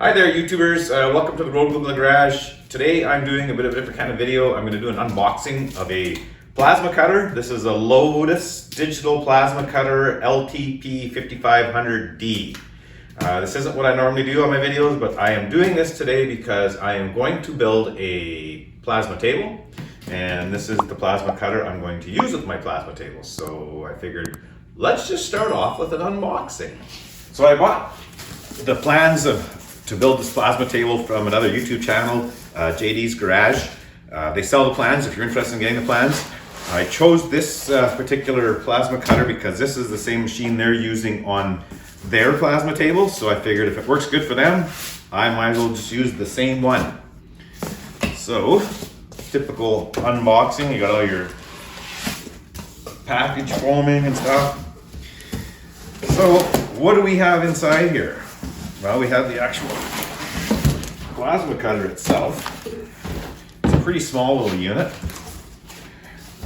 Hi there YouTubers, welcome to the Road Book in the Garage. Today I'm doing a bit of a different kind of video. I'm going to do an unboxing of a plasma cutter. This is a Lotos digital plasma cutter LTP5500D. This isn't what I normally do on my videos, but I am doing this today because I am going to build a plasma table, and this is the plasma cutter I'm going to use with my plasma table. So I figured let's just start off with an unboxing. So I bought the plans to build this plasma table from another YouTube channel, JD's Garage. They sell the plans if you're interested in getting the plans. I chose this particular plasma cutter because this is the same machine they're using on their plasma table. So I figured if it works good for them, I might as well just use the same one. So, typical unboxing, you got all your package foaming and stuff. So, what do we have inside here? Well, we have the actual plasma cutter itself. It's a pretty small little unit. I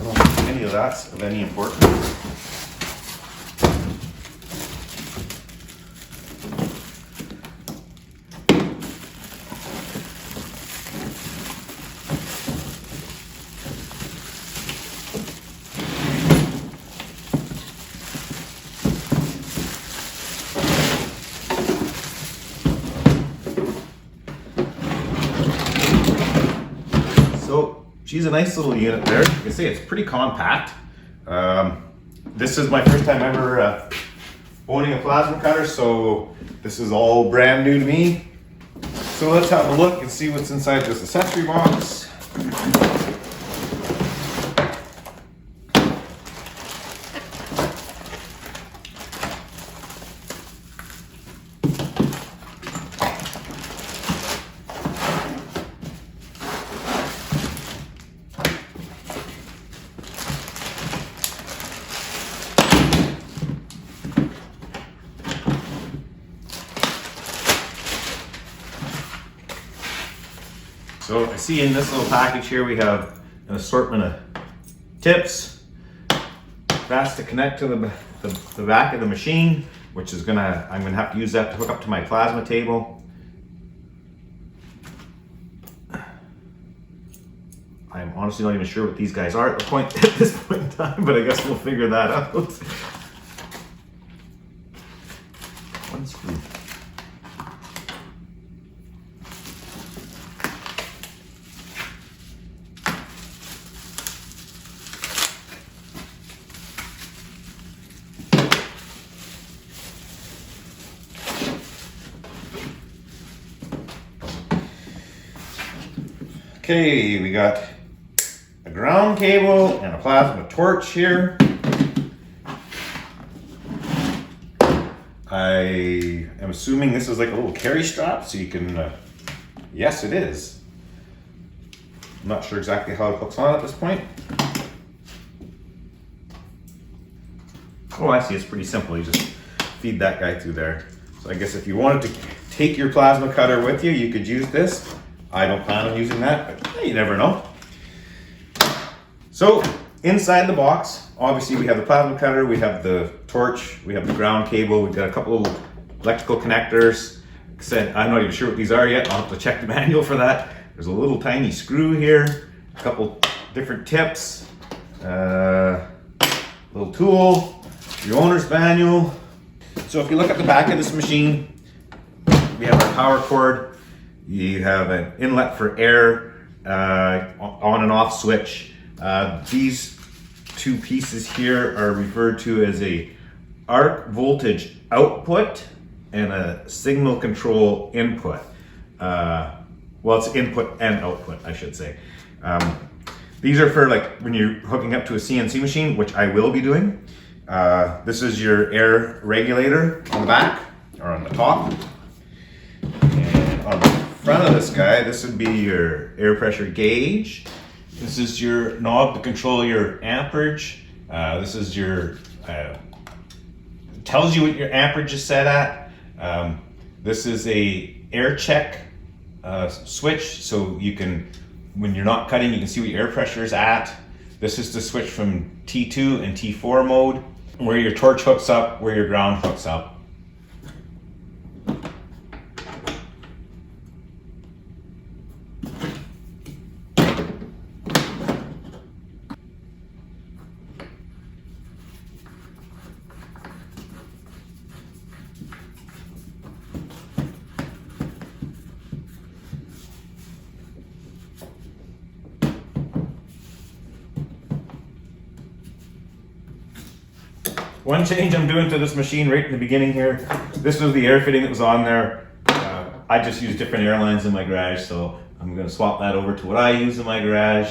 don't think any of that's of any importance. So she's a nice little unit there. You can see it's pretty compact. This is my first time ever owning a plasma cutter, so this is all brand new to me. So let's have a look and see what's inside this accessory box. So I see in this little package here we have an assortment of tips. That's to connect to the back of the machine, which is I'm gonna have to use that to hook up to my plasma table. I'm honestly not even sure what these guys are at this point in time, but I guess we'll figure that out. One screw. Okay, we got a ground cable and a plasma torch here. I am assuming this is like a little carry strap, so you can, yes it is. I'm not sure exactly how it hooks on at this point. Oh, I see, it's pretty simple. You just feed that guy through there. So I guess if you wanted to take your plasma cutter with you, you could use this. I don't plan on using that, but you never know. So inside the box, obviously we have the plasma cutter, we have the torch, we have the ground cable, we've got a couple of electrical connectors. Like I said, I'm not even sure what these are yet. I'll have to check the manual for that. There's a little tiny screw here, a couple different tips, little tool, your owner's manual. So if you look at the back of this machine, we have our power cord. You have an inlet for air, on and off switch. These two pieces here are referred to as a arc voltage output and a signal control input. Well, it's input and output, I should say. These are for like when you're hooking up to a CNC machine, which I will be doing. This is your air regulator on the back or on the top. And on the front of this guy, this would be your air pressure gauge. This is your knob to control your amperage. This is your, tells you what your amperage is set at. This is a air check switch, so you can, when you're not cutting, you can see what your air pressure is at. This is to switch from T2 and T4 mode, where your torch hooks up, where your ground hooks up. one change I'm doing to this machine right in the beginning here. This was the air fitting that was on there. I just use different airlines in my garage, so I'm going to swap that over to what I use in my garage.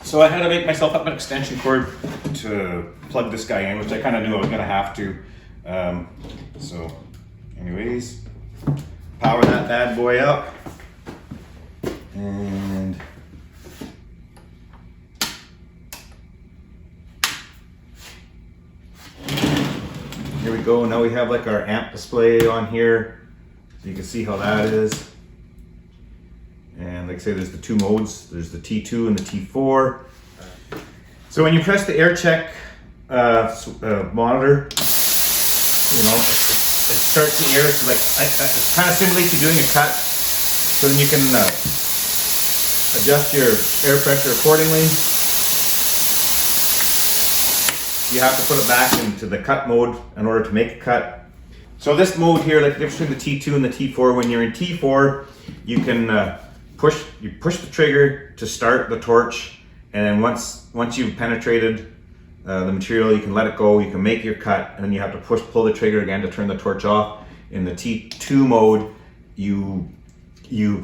So I had to make myself up an extension cord to plug this guy in, which I kind of knew I was going to have to. So anyways, power that bad boy up. And here we go. Now we have like our amp display on here. So you can see how that is. And like I say, there's the two modes. There's the T2 and the T4. So when you press the air check monitor, you know, it starts the air. So like it kind of simulates you doing a cut. So then you can adjust your air pressure accordingly. You have to put it back into the cut mode in order to make a cut. So this mode here, like the difference between the T2 and the T4, when you're in T4, you can push the trigger to start the torch, and then once you've penetrated the material, you can let it go, you can make your cut, and then you have to pull the trigger again to turn the torch off. In the T2 mode, you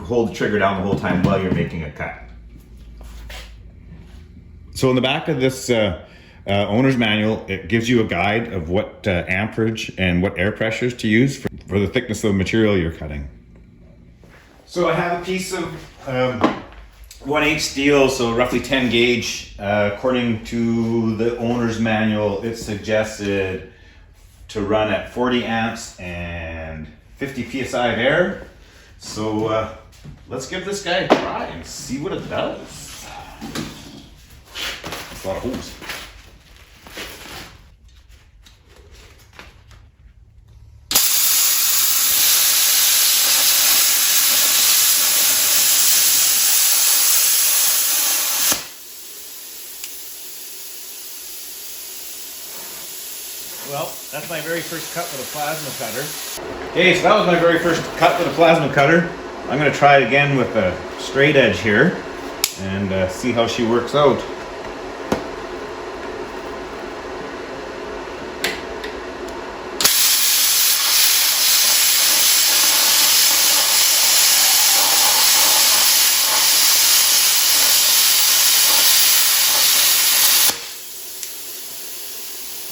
hold the trigger down the whole time while you're making a cut. So in the back of this owner's manual, it gives you a guide of what amperage and what air pressures to use for the thickness of the material you're cutting. So I have a piece of 1/8 steel, so roughly 10 gauge. According to the owner's manual, it's suggested to run at 40 amps and 50 psi of air. So let's give this guy a try and see what it does. That's a lot of hose. Well, that's my very first cut with a plasma cutter. Okay, so that was my very first cut with a plasma cutter. I'm going to try it again with a straight edge here and see how she works out.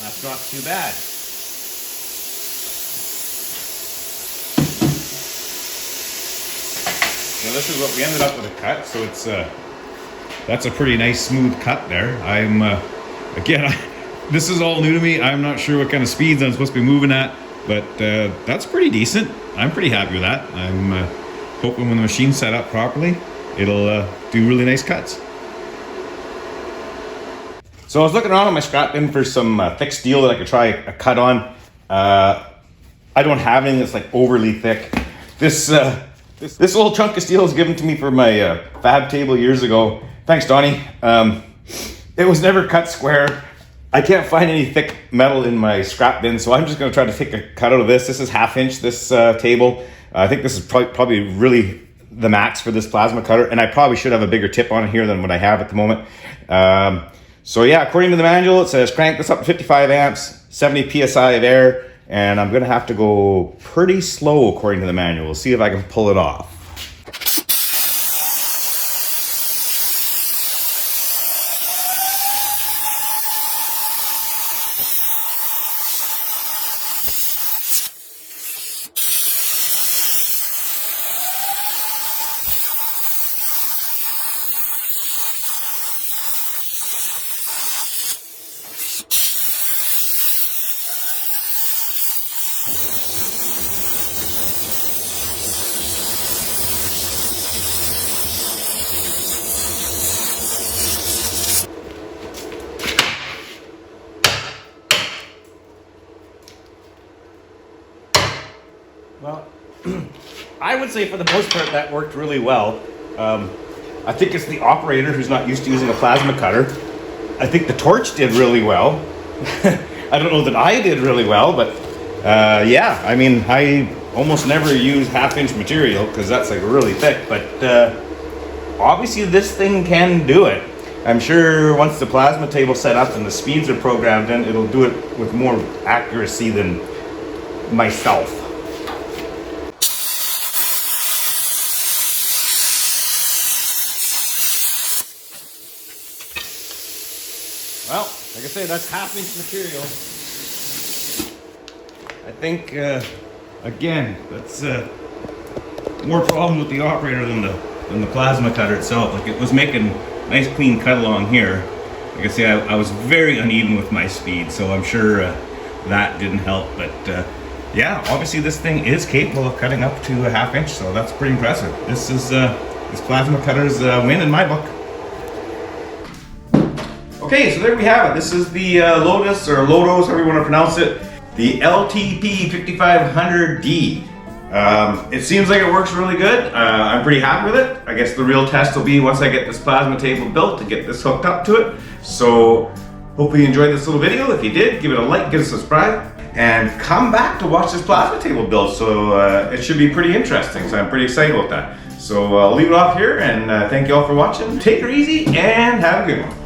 That's not too bad. So this is what we ended up with a cut. So it's that's a pretty nice smooth cut there. I'm again, this is all new to me. I'm not sure what kind of speeds I'm supposed to be moving at, but that's pretty decent. I'm pretty happy with that. I'm hoping when the machine's set up properly, it'll do really nice cuts. So I was looking around on my scrap bin for some thick steel that I could try a cut on. I don't have anything that's like overly thick. This little chunk of steel was given to me for my fab table years ago. Thanks, Donnie. It was never cut square. I can't find any thick metal in my scrap bin, so I'm just going to try to take a cut out of this. This is 1/2 inch, this table. I think this is probably really the max for this plasma cutter, and I probably should have a bigger tip on here than what I have at the moment. So yeah, according to the manual, it says crank this up to 55 amps, 70 psi of air, and I'm gonna have to go pretty slow according to the manual. We'll see if I can pull it off. I would say for the most part that worked really well. I think it's the operator who's not used to using a plasma cutter. I think the torch did really well. I don't know that I did really well, but yeah, I mean, I almost never use 1/2-inch material because that's like really thick, but obviously this thing can do it. I'm sure once the plasma table's set up and the speeds are programmed in, it'll do it with more accuracy than myself. Well, like I say, that's 1/2-inch material. I think, again, that's more problems with the operator than the plasma cutter itself. Like, it was making a nice clean cut along here. Like I say, I was very uneven with my speed, so I'm sure that didn't help. But yeah, obviously this thing is capable of cutting up to a 1/2 inch, so that's pretty impressive. This plasma cutter's win in my book. Okay, so there we have it. This is the Lotus, or Lotos, however you want to pronounce it, the LTP5500D. It seems like it works really good. I'm pretty happy with it. I guess the real test will be once I get this plasma table built to get this hooked up to it. So hopefully you enjoyed this little video. If you did, give it a like, give it a subscribe, and come back to watch this plasma table build. So it should be pretty interesting. So I'm pretty excited about that. So I'll leave it off here, and thank you all for watching. Take her easy and have a good one.